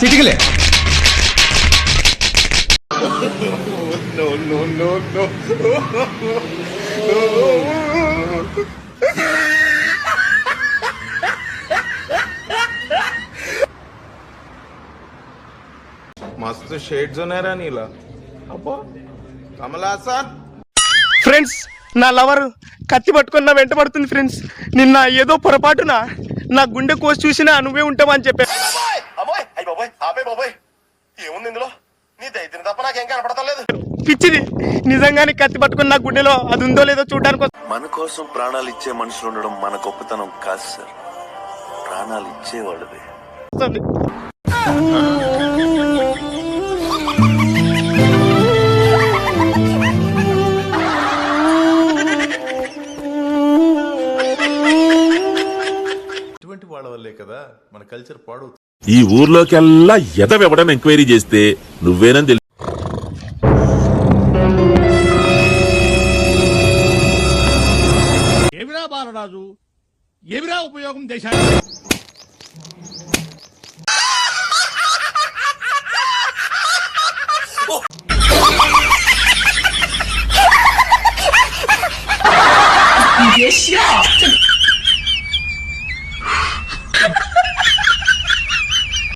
చిటికలే. मस्त शेड जो नाही राणीला अप्पो कमला असा ఫ్రెండ్స్, నా లవర్ కత్తి పట్టుకొని నా వెంట పడుతుంది ఫ్రెండ్స్. నిన్న ఏదో పొరపాటున నా గుండె కోసి చూసినా నువ్వే ఉంటావని చెప్పా. పిచ్చిది, నిజంగానే కత్తి పట్టుకొని నా గుండెలో అది ఉందో లేదో చూడడానికి. మన కోసం ప్రాణాలు ఇచ్చే మనుషులు ఉండడం మన గొప్పతనం కాదు సార్, ప్రాణాలు ఇచ్చేవాళ్ళదే. వాళ్ళ వల్లే కదా మన కల్చర్ పాడు. ఈ ఊర్లోకెల్లా ఎదవెవడని ఎంక్వైరీ చేస్తే నువ్వేనని తెలుసు. ఏమిరా బాలరాజు, ఏమిరా ఉపయోగం దేశానికి?别笑，这